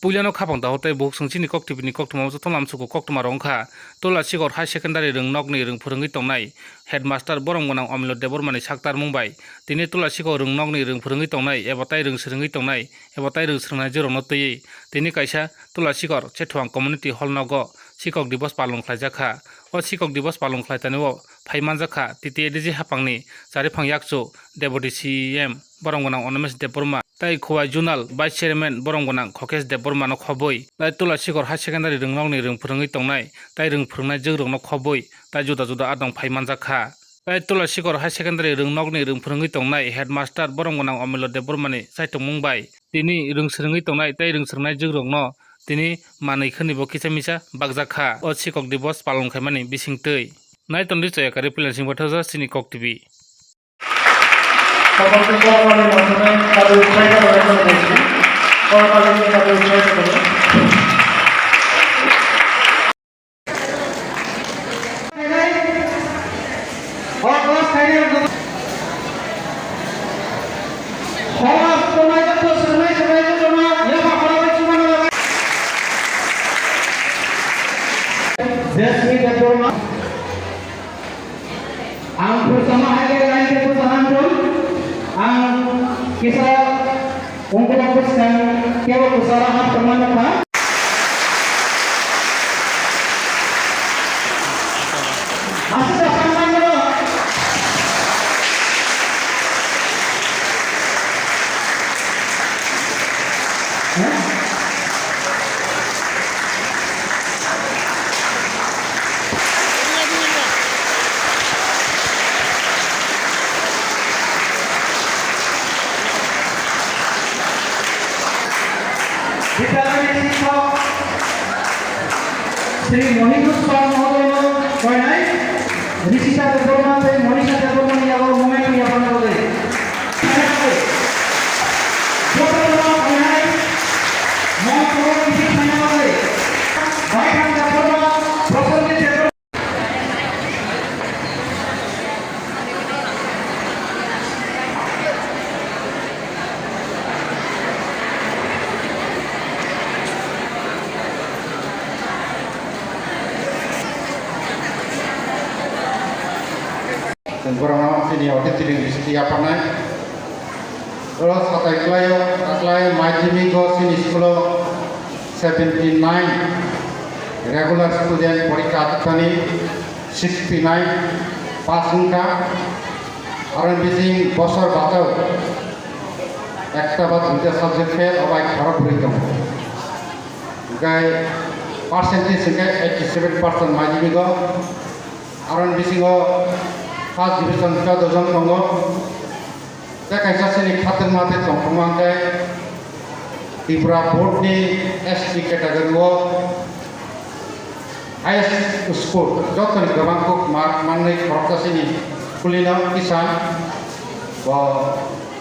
Puilano khapang da hotai bok sungchini koktibini koktuma joto lamsuko koktuma rongkha tola sikor high secondary rung nokni rung phurungui tongnai headmaster borong monang Amilo Debormani saktar mungbai tini tola sikor rung nokni rung phurungui tongnai ebatai rung srungui tongnai ebatai rung srungnai jorokno tui tini kaisa tola sikor chethuang community hall nogo sikok divos palong khlaijakha o sikok divos palong khlaitanio phaimanjakha titi ediji hapangni charifang yakchu deputy CM borong monang Onomesh Deborma tai khowai junal vice chairman borong gonang Khokesh Deborma no khoboi tai tola sikor high secondary rung nokni rung phurungui tongnai tai rung phurungnai jogrok no khoboi tai juda juda adong phaimanjakha tai tola sikor high secondary rung nokni rung phurungui tongnai headmaster borong gonang Amilo Debormani saitung mungbai tini rung srungui tongnai tai rung srungnai jogrok no tini manui khani bo kisa misa bagjakha o sikok divos palong khaimani bisingtui naiton richoya kari pilansing bathaja sini kok TV সকলকে করোনার মাধ্যমে তাদের উৎসাহিত করার জন্য বলছি করোনাকে নিয়ে তাদের উৎসাহিত করুন ang bersama hadir lain keputusan pun ang kisah untuk memutuskan kewa kesalahan permanfaat hasil apa dulu বিদ্যালয়ের শিক্ষক শ্রী মহিনুস্কর মহোদয় কয়নাই ঋষিতা দেববর্মা মনীষা দেববর্মা নিয়ে মোমেন্ট নিয়ে আপনাদের Borong sini audit tiring di apa naik terus kata iklay maitimi go sini sekolah 79 regular student পরীক্ষা atani 69 pass সংখ্যা আরন বিজিং বছর বাতাও একটা বা দুইটা সাবজেক্ট ফেল অবাই খারাপ হইতাম গাই পার্সেন্টেজ সংখ্যা 87% মাইতিমি go আরন বিজিং First division ka dojan tongo ta kaisa sini khatir mate tongpomang kai Tripura board ni SC category o highest score jotoni gabang ko mark manai khorokta sini kulina kisan bo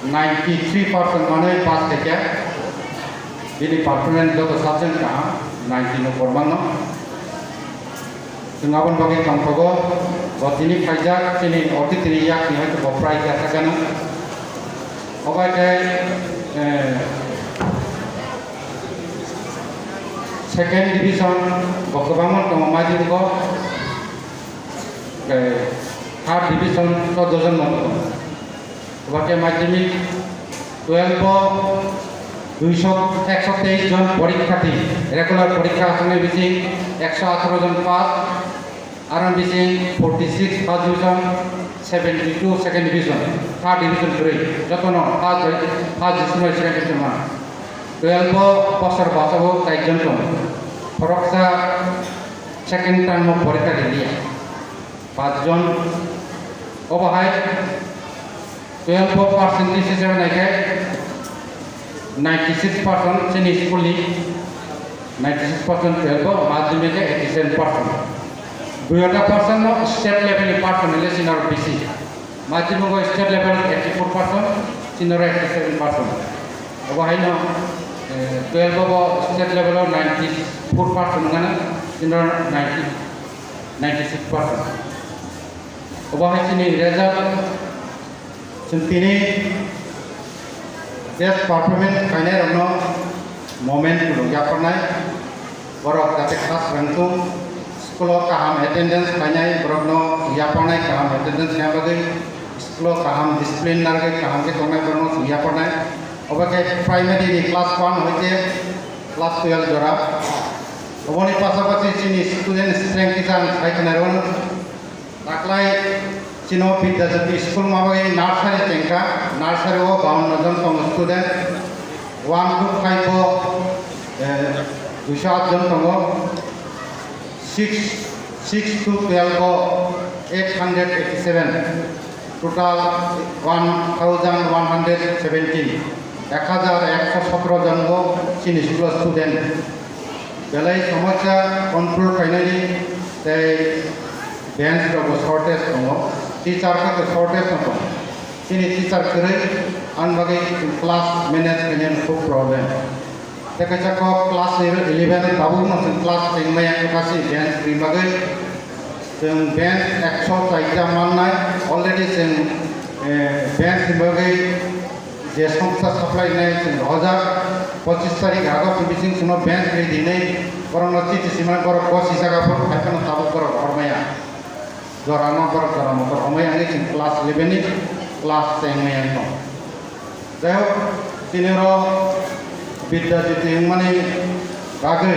93% manai pass theke bini performance joto subject ka 90 no korban no Singapun bagi tongpogo Botini pajak sini audit ini yak ni itu boprai jasa kana. Obai kai second division bokabamon to majin ko third division to dozen mon. Obai majini 12 ko 223 জন পরীক্ষার্থী regular পরীক্ষা আসনে বেশি 118 জন pass Around between 46 first division, 72 second division, third division 3. Jotono first division second division 1. 12 pasar basabo tai jonto. Poroksa second time mo porikha dilia. 5 jon overheight 12 percentage হিসেবে নাকি 96% sini fully 96% 12 মাধ্যমিকে 87%. 2% no state level performance in our BC. Madhyamiko state level 84%, senior 87%. Why no 12 state level 94% ngana, senior 96%. Why sini result sini just performance kainer no moment kulo yapanai borok date kelas rangtung sekolah kaham attendance kanyai borokno yapanai kaham attendance ngabagai sekolah kaham disiplin nargai kaham ke tongai borokno yapanai obagai primary di kelas 1 hoite kelas 12 jora oboni pasapasi sini student strength kisan kaitanarwan taklai sino Vidyajyoti school mabagai nursery tengka nursery o 52 John tong student 1 to 5 o 208 John tong 6 to 12 o 887 total 1117 1117 John o sini school student belai समस्या control finally they bench ro shortage tong teacher ka shortage tong sini teacher kere an bagai class manage kanyan खूब problem teka ko class 11 babu no class tengmaya kasi bench pri bagai jeng bench 100 taika mannai already jeng bench bagai je samsa supply nai jeng 1025 tarik aga bising suno bench pri dinai korona titi siman kor kosi saga por akan tabu kor hormaya Jorano per omai yang ini kelas 11 ini kelas tengah itu. Saya sini ro Vidyajyoti yang mana bagai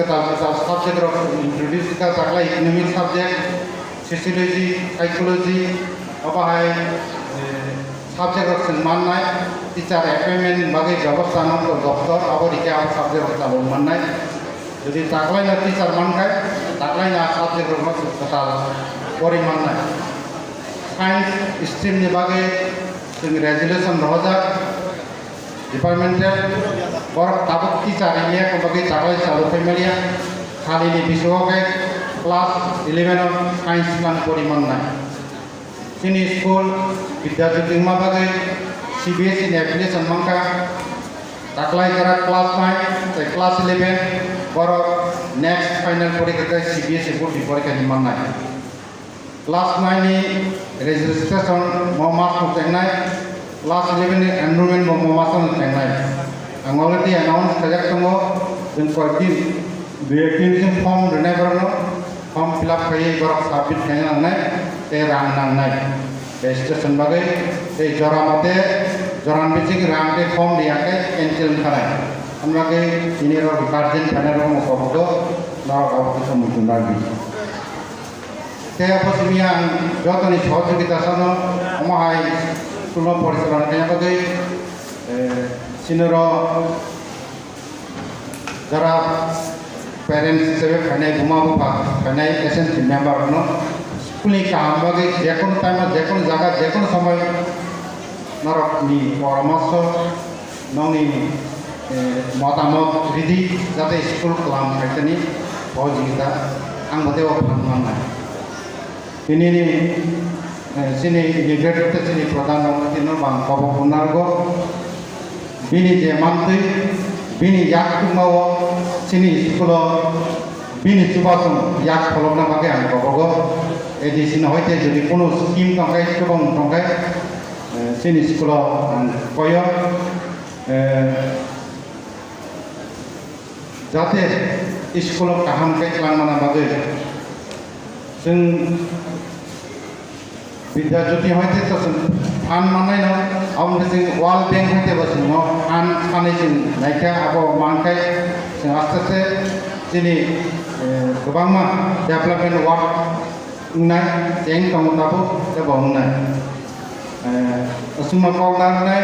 kita subjek ro introduce kita sakla economic subject, sociology, psychology, apa hai subjek ro senman nai, teacher appointment bagai jabatan atau doktor, apa dikai subjek ro talung mana. Jadi taklai na teacher mankai, taklai na subjek rumah total poriman na. Science stream ni bagai sing resolution 2000 departmental borok tabuk teacher ini ko bagai taklai salu family khali ni biswa kai class 11 of science lan poriman na. Sini school Vidyajyoti ma bagai CBSE ni application mangka taklai kara class 9 class 11 borok next final পরীক্ষা CBSE board পরীক্ষা নিমান নাই class 9 ni registration momas ko tengnai class 11 ni enrollment momas ko tengnai ang already announce kajak tongo den koikin application form renai barno form fill up kai borok submit kai nai te rang nang nai registration bagai te jora mate joran bicik rang te form dia ke cancel kharai Amlage ini ro guardian panel ro mokodo na ro kita mungkin lagi. Saya pasti yang jauh ni jauh kita sana, amahai tulang perisalan kaya bagai sini ro jara parents sebe kanai guma buka kanai essential member no school ni काम bagai jekon time jekon jaga jekon sampai narok ni পরামর্শ noni মতামত রিদি যাতে school কালাম খাইতেনি সহযোগিতা आं मते फानमान ini sini integrated sini प्रधान मंत्री no bang Bapak Punargo bini je mantri bini yak mau sini sekolah bini subasam yak kolomna bage ang Bapak edi sini hoite jadi kono skim tongkai kebong tongkai sini sekolah koyo जाते school कहम के खालामना बागै जों Vidyajyoti होते तो फान माननाय न आमने जों वर्ल्ड बैंक होते बस न फान सानै जों नायखा आबो मानखाय जों आस्ते दिनै गोबां मा डेभलपमेन्ट वर्क नाय जें दङ दाबो एबा नाय असुमा कलनाय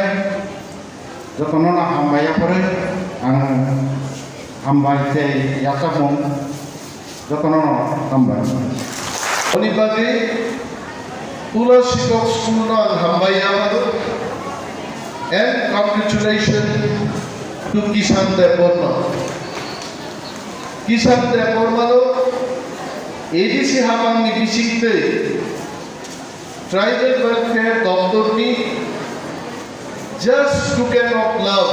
जतनना हामबायाफोर आं Hambai te yasamong jotonono hambai. Oni bagi pula sikok sekolah hambai amado and congratulations to Kisan Deporma. Kisan Deporma lo ADC hamang ni bisikte tribal welfare doctor ni just token of love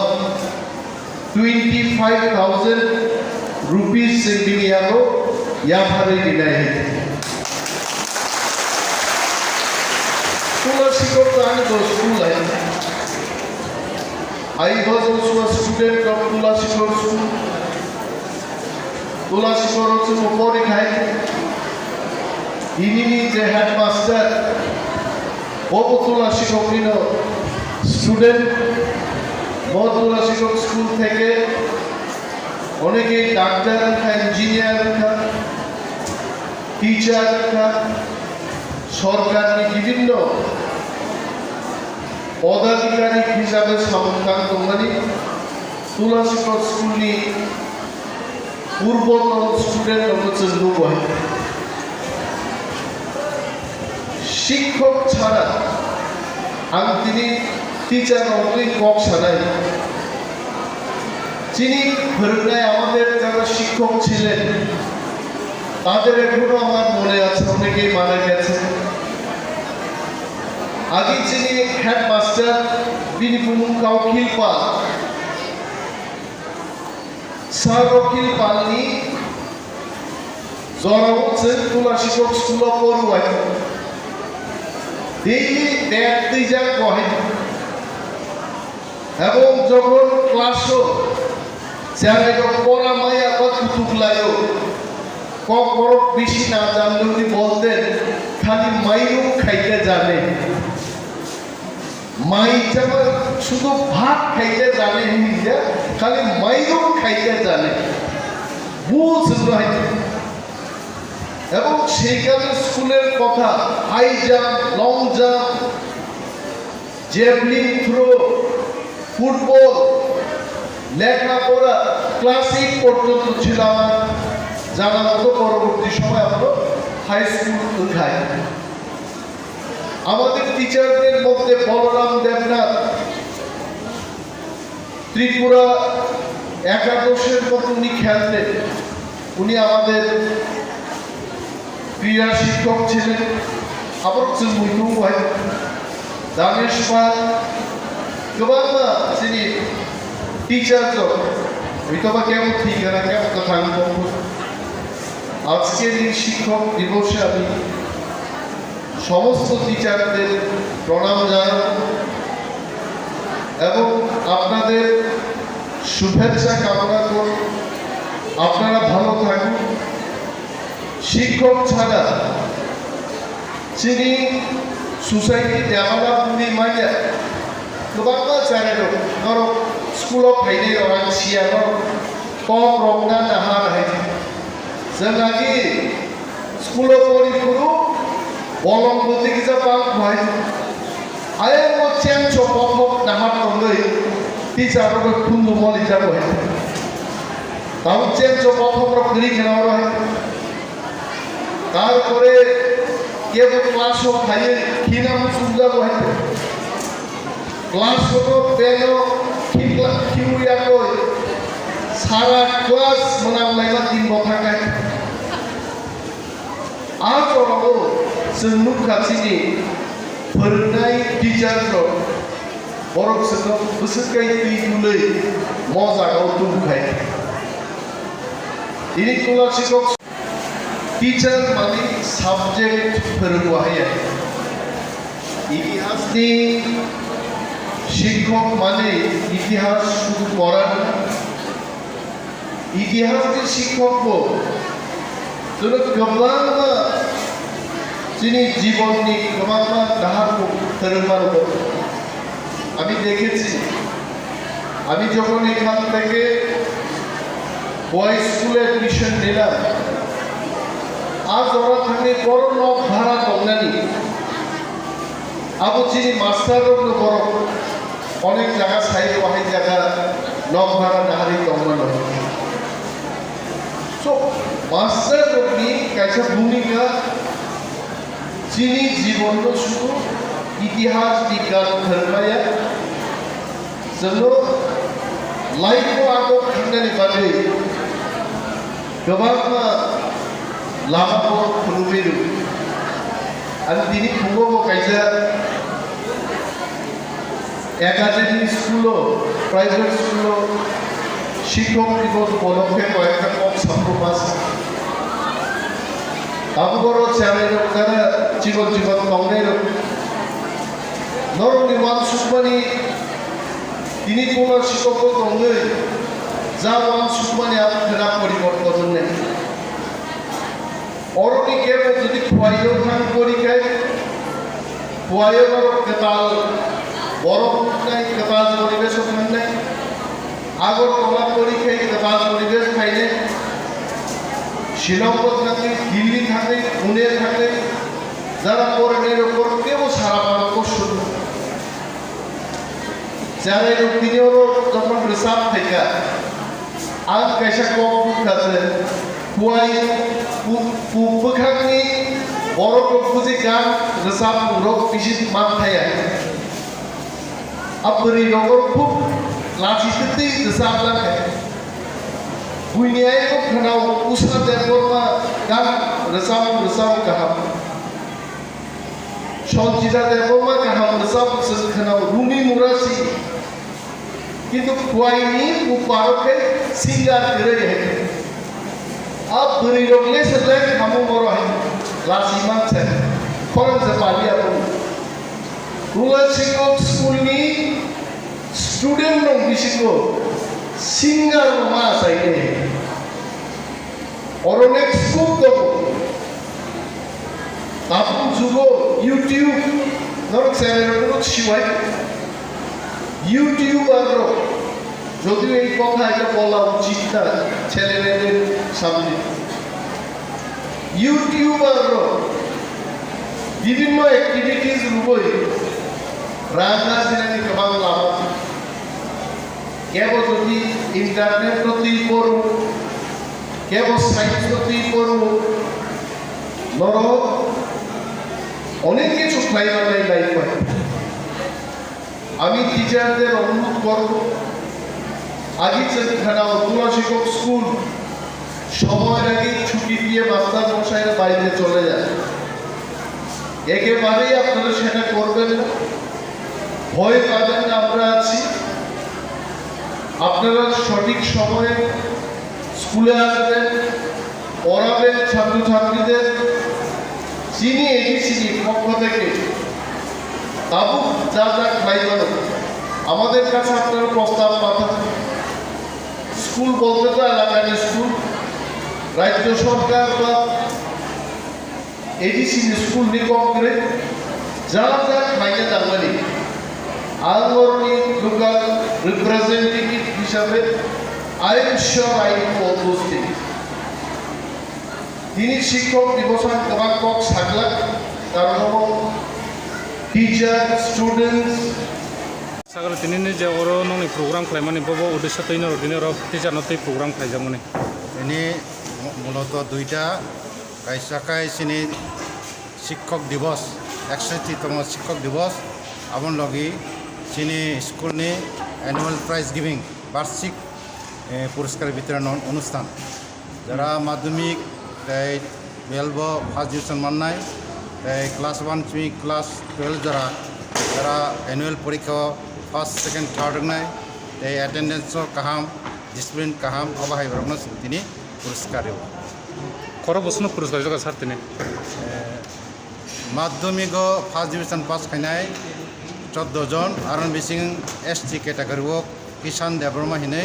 25,000 rupees sendiri ako yang hari dinai. Sekolah sikap tani do sekolah I was also a student of Tulashikor School. Tulashikor also Mopori Khai. Ini the headmaster. Bobo Tulashikor student. Bobo Tulashikor school থেকে অনেকে doctor engineer teacher সরকারি বিভিন্ন পদাধিকারী হিসাবে সমকাল তোমরানি তুলাশিকর স্কুলনি পূর্বতন student হচ্ছে লুবয় শিক্ষক ছাড়া আমি তিনি টিচার অনেক কক ছাড়াই যিনি ধরনায় আমাদের যারা শিক্ষক ছিলেন তাদের এখনো আমার মনে আছে অনেকেই মারা গেছে আগে যিনি হেডমাস্টার তিনি পুমুকাও খিলপাল স্যার খিলপালনি জরাউছে তুলাশিকক স্কুল পড়ুয়াই ডেইলি ব্যাগ দিজা কহে এবং যখন ক্লাসও যারা পড়া মায়া বা কুতুবলায়ও কক বড় বেশি না জানলে উনি বলতেন খালি মাইরও খাইতে জানে মাইটা শুধু ভাত খাইতে জানে হিন্দা খালি মাইরও খাইতে জানে বুঝলো এবং সেইখানে স্কুলের কথা high jump long jump javelin throw football লেখাপড়া ক্লাস 8 পর্যন্ত ছিল আমার জানা মতো পরবর্তী সময় আমরা হাই স্কুল উঠাই আমাদের টিচারদের মধ্যে বলরাম দেবনাথ ত্রিপুরা একাদশের মতো উনি খেলতেন উনি আমাদের ক্রীড়া শিক্ষক ছিলেন আবার মুইনু ভাই দানেশ পাল गोबां जोंनि টিচারদের হয়তোবা কেমন ঠিক না কেমন কথা আমি বলবো আজকের এই শিক্ষক দিবসে আমি সমস্ত টিচারদের প্রণাম জানাই এবং আপনাদের শুভেচ্ছা কামনা করি আপনারা ভালো থাকুন শিক্ষক ছাড়া যিনি সোসাইটি ডেভেলপমেন্টनि माने गोबां जायगा दं नरक स्कुलाव फैनाय orang siapa kok rongna nahar hai janagi स्कुलाव परिफुरु bolong bote kita pang hai ayo mo chen chopok nahar tongai teacher ro khundu moli jabo hai তাও chen chopok ro kri khena ro hai তারপরে কেউ ক্লাসও খাইয়ে কিনাম সুন্দর হয় class হতো পেলো কিউয়া কই সারা ক্লাস মনামলাইবা তিন বথাকায় আজ ওরাও जों खाथिनि फोरोंनाय टिचारफोर बरक जों बोसोरखाय दैनुलै मजागाव दंखाय इनि क्लासिकक टीचर माने साबजेक्ट फोरोंनो हायो इतिहासनि शिक्षक माने इतिहास शुधु पढ़ा इतिहासनि शिक्षकबो जों गोबां যিনি জীবননি গোবাং দাহারকো फोरोंमारो আমি দেখেছি আমি যখন এখান থেকে বয়েজ স্কুলে এডমিশন নিলাম আজ ওরা থাকে বড় নক ভাড়া দংনানি আবু যিনি মাস্টারও বড় অনেক জায়গা সাইড ওয়াই জায়গা নক ভাড়া নাহারি দংনানো সো মাস্টারনি কাছে ভূমিকা যিনি জীবন শুধু ইতিহাস বিজ্ঞান फोरोंनाया जोंनो लाइफखौ आगोल थांनायनि बादै गोबां लामाखौ खुलुमो आरो दिनै फुङाव गायजा एकाडेमिक स्कुलाव प्राइभेट स्कुलाव शिक्षक दिवस उपलक्षे कয়েকটা কম ছাত্র আছে আবুবড় চ্যানেলের দ্বারা জীবন জীবন কংগ্রেস নরনি ওয়ান সুপানি তিনি কোনো শিক্ষক দঙ্গে যা ওয়ান সুমানে আপনারা পরিবর্তন নেই অরণি কেবল যদি খোয়াইও থান পরীক্ষায় খোয়াইও কেতাল বরফ নাই কেতাল পরিবেশ ওখান নাই আগরতলা পরীক্ষায় কেতাল পরিবেশ খাইলে শিলং থাকে দিল্লি থাকে পুনে থাকে যারা পরের ওপর কেবল সারা ভারত শুরু যারা তিনিও যখন রিসার্ভ থেকে আজ কাইসা কম বুঝতে পুয়াই পুখানি বড় বুঝি গান রিসার্ভ রোগ পিসি মান থায়া আপনি রোগর খুব লাচিতেই রিসার্ভ লাগে বুইনিয়াই ko khanau usna derborma gan resam kaham Sanchita derborma kaham resam khanau rumi murasi কিন্তু কোয়াইনি উপারকে সিঙ্গার করে রেখে अब बुरी रोगले से ले हमो मरो है लासीमान से फौरन से पालिया तो रूरल सिंगो स्कूल में स्टूडेंट लोग बिसिको सिंगर मा साइडे और नेक्स्ट स्कूल तो तापु जुगो यूट्यूब नरक सेरेनो शिवाय यूट्यूबर रो যদিও এই কথা এটা বলা উচিত না ছেলেমেয়েদের সামনে ইউটিউবার বিভিন্ন অ্যাক্টিভিটিস রূপে রান্না সিনানি কেবল লাভ কেবল যদি ইন্টারনেট প্রতি করু কেবল সাইন্স প্রতি করু নর অনেক কিছু ফ্লাইভার লাইফ হয় আমি টিচারদের অনুরোধ করব আগে খানাও তুলা শিক্ষক স্কুল সময়ের আগে ছুটি দিয়ে মাস্টার মশাইয়ের বাইরে চলে যায় একেবারেই আপনারা সেটা করবেন না ভয় পাবেন না আমরা আছি আপনারা সঠিক সময়ে স্কুলে আসবেন পড়াবেন ছাত্রছাত্রীদের চিনি এগিয়েছি পক্ষ থেকে তাবু যা যা খাইবেন আমাদের কাছে আপনারা প্রস্তাব পাঠান স্কুল বলতে তো এলাকার স্কুল রাজ্য সরকার বা এডিসি স্কুল নিকম করে যারা যা খাইয়ে জানলানি আলমরণী লোকাল রিপ্রেজেন্টেটিভ হিসাবে I am sure I all those things তিনি শিক্ষক দিবসের কমাকক সাগলা কারণ টিচার স্টুডেন্টস সাগর তিনি যে ওর ননি প্রোগ্রাম খাইমানি বব উদ্দেশ্য তৈন দিনে র টিচার নতই প্রোগ্রাম খাইজামনি এনে মূলত দুইটা কাইসাকাই চিনি শিক্ষক দিবস 61তম শিক্ষক দিবস আমন লগি চিনি স্কুলনি অ্যানুয়াল প্রাইজ গিভিং বার্ষিক পুরস্কার বিতরণ অনুষ্ঠান যারা মাধ্যমিক 12 ফার্স্ট ডিভিশন মাননায় ক্লাস 1 থেকে ক্লাস 12 যারা অ্যানুয়াল পরীক্ষা ফার্স্ট সেকেন্ড থার্ড নাই অ্যাটেন্ডেন্স কাহাম ডিসিপ্লিন কাহাম অবাহাই বরং তিনি পুরস্কার খর বসনো পুরস্কার জগা স্যার তিনি মাধ্যমিক ফার্স্ট ডিভিশন পাস খাইনাই 14 জন আর বিসিং এসটি ক্যাটাগরি কিষান দেববর্মা হিনে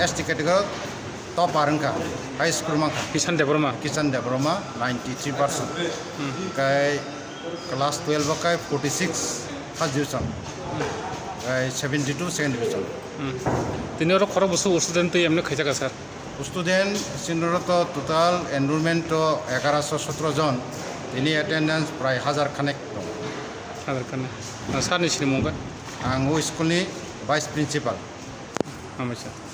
এসটি ক্যাটাগরি টপ আরঙ্কা হাই স্কুল মাখা কিষান দেববর্মা 93% কাই ক্লাস 12 কাই 46 ফার্স্ট ডিভিশন 72 সেকেন্ড ডিভিশন তিনি ওর খর বসু স্টুডেন্ট এমনি খাইজাগা স্যার স্টুডেন্ট সিনরত টোটাল এনরোলমেন্ট 1117 জন তিনি অ্যাটেন্ডেন্স প্রায় 1000 খানেক দं হাজার খানে সারनि सिनि मुंगा आं स्कुलनि भाइस प्रिन्सिपाल हामबाय सार